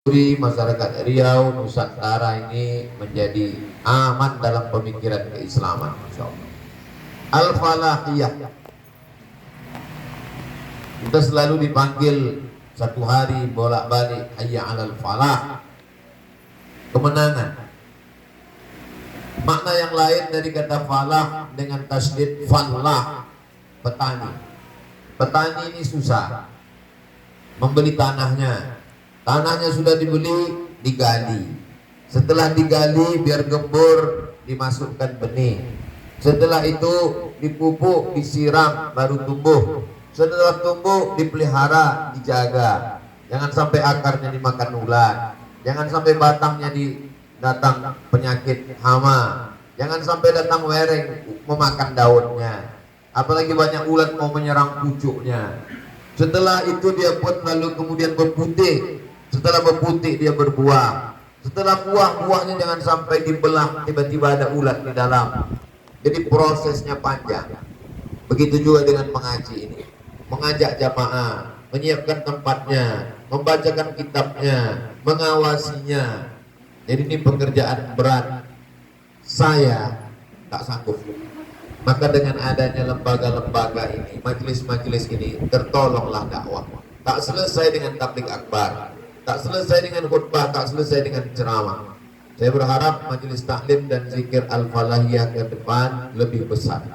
masyarakat Riau, Nusantara ini menjadi aman dalam pemikiran keislaman, insyaallah. Al-Falahiyah, kita selalu dipanggil satu hari bolak-balik hayya 'alal falah, kemenangan. Makna yang lain dari kata falah dengan tasydid falah, petani. Petani ini susah membeli tanahnya. Tanahnya sudah dibeli, digali. Setelah digali biar gembur, dimasukkan benih. Setelah itu dipupuk, disiram, baru tumbuh. Setelah tumbuh, dipelihara, dijaga. Jangan sampai akarnya dimakan ulat. Jangan sampai batangnya datang penyakit hama. Jangan sampai datang wereng memakan daunnya. Apalagi banyak ulat mau menyerang pucuknya. Setelah itu dia pun lalu kemudian berputih. Setelah berputih dia berbuah. Setelah buahnya jangan sampai dibelah tiba-tiba ada ulat di dalam. Jadi prosesnya panjang. Begitu juga dengan mengaji ini. Mengajak jamaah, menyiapkan tempatnya, membacakan kitabnya, mengawasinya. Jadi ini pekerjaan berat. Saya tak sanggup. Maka dengan adanya lembaga-lembaga ini, majelis-majelis ini, tertolonglah dakwah. Tak selesai dengan tabligh akbar, tak selesai dengan khutbah, tak selesai dengan ceramah. Saya berharap majelis taklim dan zikir al-falahiyah ke depan lebih besar.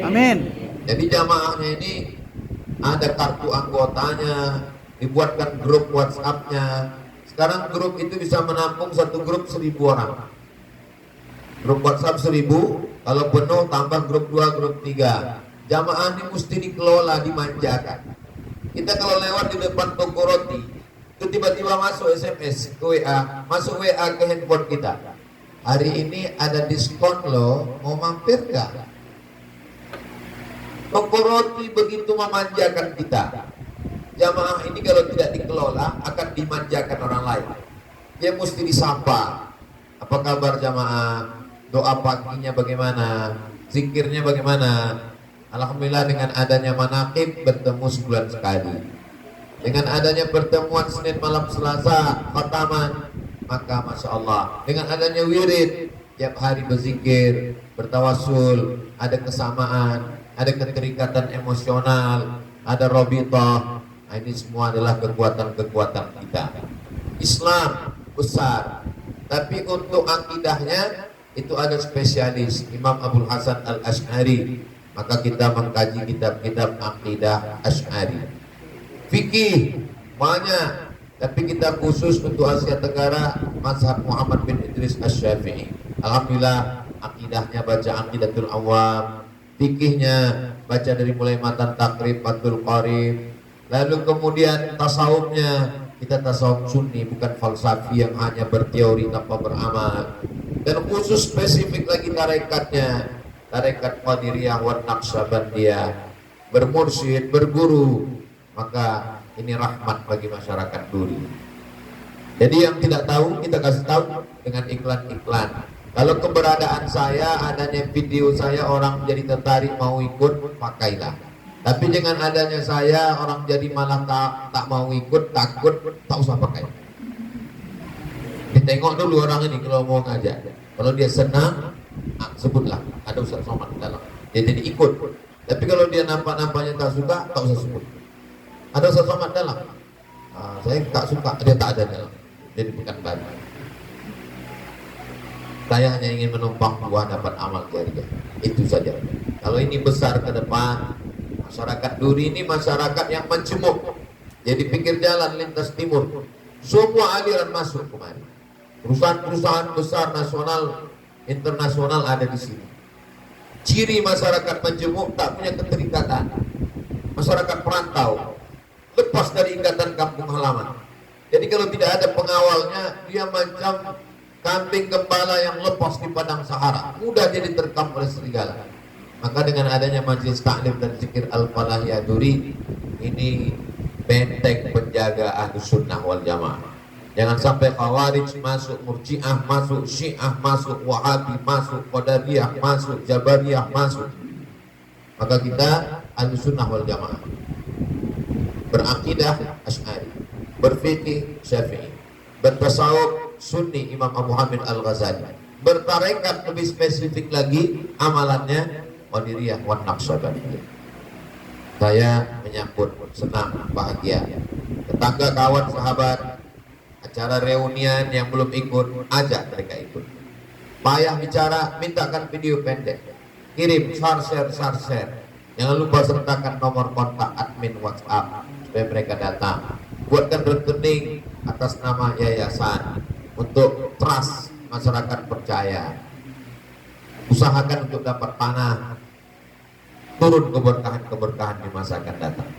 Amin. Jadi jamaahnya ini ada kartu anggotanya, dibuatkan grup WhatsApp-nya. Sekarang grup itu bisa menampung satu grup 1.000 orang. Grup WhatsApp 1.000, kalau penuh tambah grup 2, grup 3. Jamaah ini mesti dikelola, dimanjakan. Kita kalau lewat di depan toko roti, itu tiba-tiba masuk SMS ke WA, masuk WA ke handphone kita. Hari ini ada diskon loh, mau mampir gak? Toko roti begitu memanjakan kita. Jamaah ini kalau tidak dikelola akan dimanjakan orang lain. Dia mesti disapa. Apa kabar jamaah? Doa paginya bagaimana? Zikirnya bagaimana? Alhamdulillah dengan adanya manaqib bertemu sebulan sekali. Dengan adanya pertemuan Senin malam Selasa khataman, maka Masya Allah. Dengan adanya wirid, tiap hari berzikir, bertawasul, ada kesamaan, ada keterikatan emosional, ada robitoh. Nah, ini semua adalah kekuatan-kekuatan kita. Islam besar, tapi untuk akidahnya itu ada spesialis Imam Abdul Hasan Al-Asy'ari. Maka kita mengkaji kitab-kitab akidah Asy'ari. Fikih banyak, tapi kita khusus untuk Asia Tenggara mazhab Muhammad bin Idris Asy-Syafi'i. Alhamdulillah akidahnya baca Aqidatul Awam, fikihnya baca dari mulai matan takrib, fathul qarib. Lalu kemudian tasawufnya kita tasawuf sunni, bukan falsafi yang hanya berteori tanpa beramal. Dan khusus spesifik lagi tarekatnya, tarekat Qadiriyah wa Naqsyabandiyah, bermursyid, berguru. Maka ini rahmat bagi masyarakat Duri. Jadi yang tidak tahu kita kasih tahu dengan iklan-iklan. Kalau keberadaan saya, adanya video saya, orang jadi tertarik mau ikut, pakailah. Tapi dengan adanya saya, orang jadi malah tak mau ikut, takut, tak usah pakai. Ditengok dulu orang ini kalau mau ngajak. Kalau dia senang, sebutlah. Ada Ustaz Somad dalam. Dia jadi ikut. Tapi kalau dia nampak-nampaknya tak suka, tak usah sebut. Ada Ustaz Somad dalam. Saya tak suka, dia tak ada dalam. Jadi bukan baru. Saya hanya ingin menumpang buah dapat amal jariah. Itu saja. Kalau ini besar ke depan, masyarakat Duri ini masyarakat yang mencemuk. Jadi pinggir jalan lintas timur, semua aliran masuk kemari. Perusahaan-perusahaan besar nasional, internasional ada di sini. Ciri masyarakat menjemuk tak punya keterikatan. Masyarakat perantau, lepas dari ikatan kampung halaman. Jadi kalau tidak ada pengawalnya, dia macam kambing gembala yang lepas di padang Sahara, mudah jadi terkam oleh serigala. Maka dengan adanya majelis taklim dan zikir al-falahiyah Duri, ini benteng penjaga Ahlus Sunnah wal Jamaah. Jangan sampai Khawarij masuk, Murji'ah masuk, Syiah masuk, Wahabi masuk, Qadariyah masuk, Jabariyah masuk. Maka kita Ahlus Sunnah wal Jamaah, berakidah Asy'ari, berfikih Syafi'i. bertasawuf Sunni Imam Abu Hamid Al-Ghazali, bertarekat lebih spesifik lagi amalannya Qadiriyah wan Naqsyabandiyah. Saya menyambut senang bahagia tetangga, kawan, sahabat, acara reunian yang belum ikut, ajak mereka ikut. Payah bicara, mintakan video pendek, kirim, share. Jangan lupa sertakan nomor kontak admin WhatsApp supaya mereka datang. Buatkan rekening atas nama yayasan untuk trust masyarakat percaya. Usahakan untuk dapat panah, turun keberkahan di masa akan datang.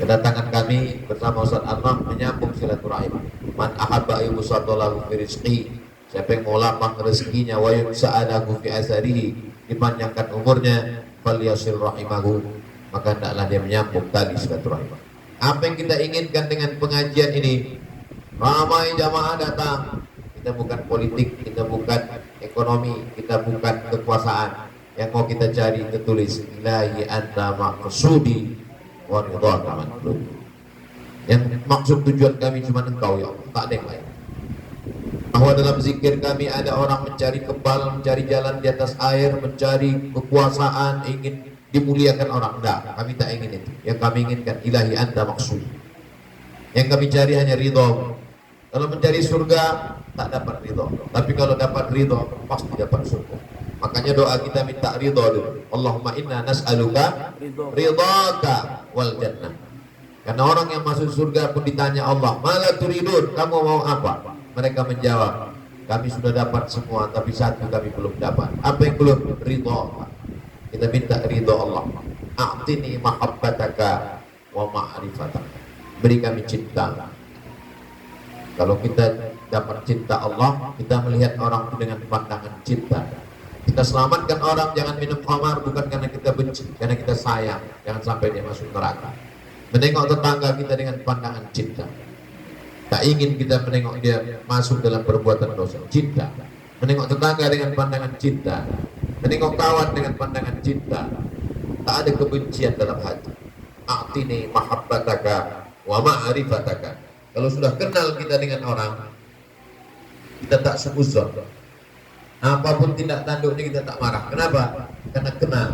Kedatangan kami bersama Ustaz Anwar menyambung silaturahim. Man ahabba ayyusallahu fi rizqi, siapa yang mau lapang rezekinya, wa yunsa'alahu fi asarihi, dipanjangkan umurnya, falyashil rahimahu, maka hendaklah dia menyambung tali silaturahim. Apa yang kita inginkan dengan pengajian ini? Ramai jamaah datang. Kita bukan politik, kita bukan ekonomi, kita bukan kekuasaan. Yang mau kita cari tertulis ilahi anta maqsudi wa ridha man. Yang maksud tujuan kami cuma engkau ya Allah, tak ada yang lain. Bahwa dalam zikir kami ada orang mencari kebal, mencari jalan di atas air, mencari kekuasaan, ingin dimuliakan orang. Enggak, kami tak ingin itu. Yang kami inginkan ilahi anta maksud. Yang kami cari hanya ridho. Kalau mencari surga tak dapat ridho, tapi kalau dapat ridho pasti dapat surga. Makanya doa kita minta ridho dulu. Allahumma inna nas'aluka ridhaka wal jannah. Karena orang yang masuk surga pun ditanya Allah, "Mala turidun? Kamu mau apa?" Mereka menjawab, "Kami sudah dapat semua, tapi satu kami belum dapat." Apa yang belum? Ridho. Kita minta ridho Allah. A'tini mahabbataka wa ma'rifataka. Beri kami cinta. Kalau kita dapat cinta Allah, kita melihat orang itu dengan pandangan cinta. Kita selamatkan orang, jangan minum khamar bukan karena kita benci, karena kita sayang, jangan sampai dia masuk neraka. Menengok tetangga kita dengan pandangan cinta. Tak ingin kita menengok dia masuk dalam perbuatan dosa. Cinta. Menengok tetangga dengan pandangan cinta. Menengok kawan dengan pandangan cinta. Tak ada kebencian dalam hati. A'tini mahabbataka wa ma'rifataka. Kalau sudah kenal kita dengan orang, kita tak suzon. Apapun tindak tanduknya kita tak marah. Kenapa? Karena kenal.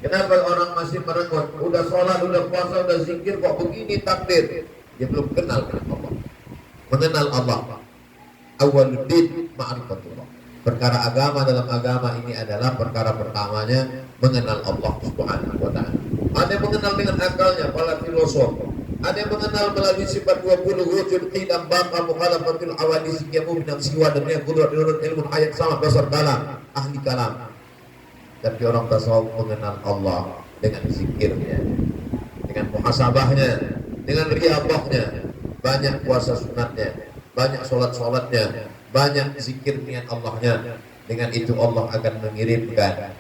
Kenapa orang masih merenggut? Udah sholat, udah puasa, udah zikir, kok begini takdir? Dia belum kenal dengan Allah. Mengenal Allah. Awaluddin ma'rifatullah. Perkara agama dalam agama ini adalah perkara pertamanya mengenal Allah Subhanahu wa ta'ala. Ada yang mengenal dengan akalnya, para filosof. Ada yang mengenal melalui sifat 20 wujud qidam baqa mukhalafatul awadis yamu minam siwa dan yang kudrat ilmu ayat sama basar kalam, ahli kalam. Tapi orang tasawuf mengenal Allah dengan zikirnya, dengan muhasabahnya, dengan riyadahnya, banyak puasa sunatnya, banyak solat-solatnya, banyak zikir niat Allahnya. Dengan itu Allah akan mengirimkan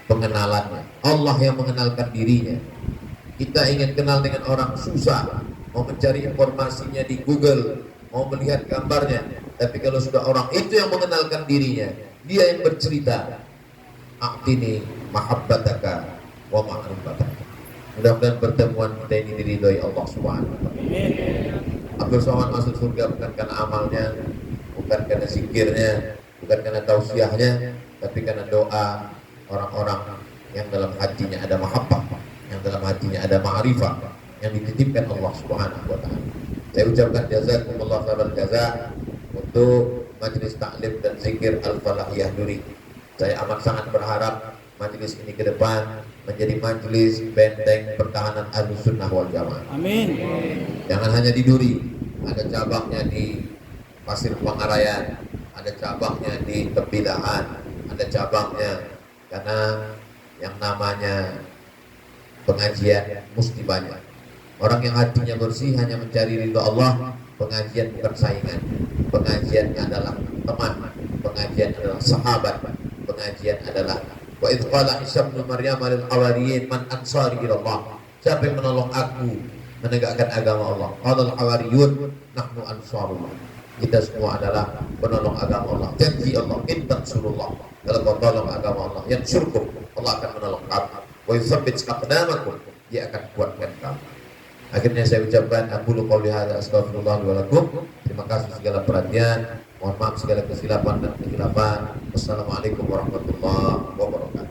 pengenalannya. Allah yang mengenalkan dirinya. Kita ingin kenal dengan orang susah, mau mencari informasinya di Google, mau melihat gambarnya. Tapi kalau sudah orang itu yang mengenalkan dirinya, dia yang bercerita. A'tini mahabbataka wa ma'rifataka. Mudah-mudahan pertemuan kita ini diridhoi Allah Subhanahu wa taala. Abdul Somad masuk surga bukan karena amalnya, bukan karena zikirnya, bukan karena tausiahnya, tapi karena doa orang-orang yang dalam hatinya ada mahabbah, yang dalam hatinya ada ma'rifah, yang dititipkan Allah Subhanahu wa taala. Saya ucapkan jazakumullah khairal jaza untuk majelis taklim dan zikir Al-Falahiyah Duri. Saya amat sangat berharap majelis ini ke depan menjadi majelis benteng pertahanan Ahlussunnah wal Jamaah. Amin. Jangan hanya di Duri, ada cabangnya di Pasir Pangarayan, ada cabangnya di Tembilahan, ada cabangnya, karena yang namanya pengajian mesti banyak. Orang yang hatinya bersih hanya mencari ridha Allah. Pengajian bukan saingan. Pengajian adalah teman. Pengajian adalah sahabat. Pengajian adalah wa idh qala Isa ibn Maryam lil hawariyin man ansari ila Allah. Siapa yang menolong aku menegakkan agama Allah? Qala al hawariyun nahnu ansarullah. Kita semua adalah penolong agama Allah. Janji Allah, in tansurullah. Kalau kau tolong agama Allah, yang syurkum, Allah akan menolong kamu. Wa yuthabbit aqdamakum, dia akan kuatkan kamu. Akhirnya saya ucapkan aqulu qouli hadza astaghfirullah wa lakum. Terima kasih segala perhatian. Mohon maaf segala kesilapan dan kehilafan. Wassalamualaikum warahmatullahi wabarakatuh.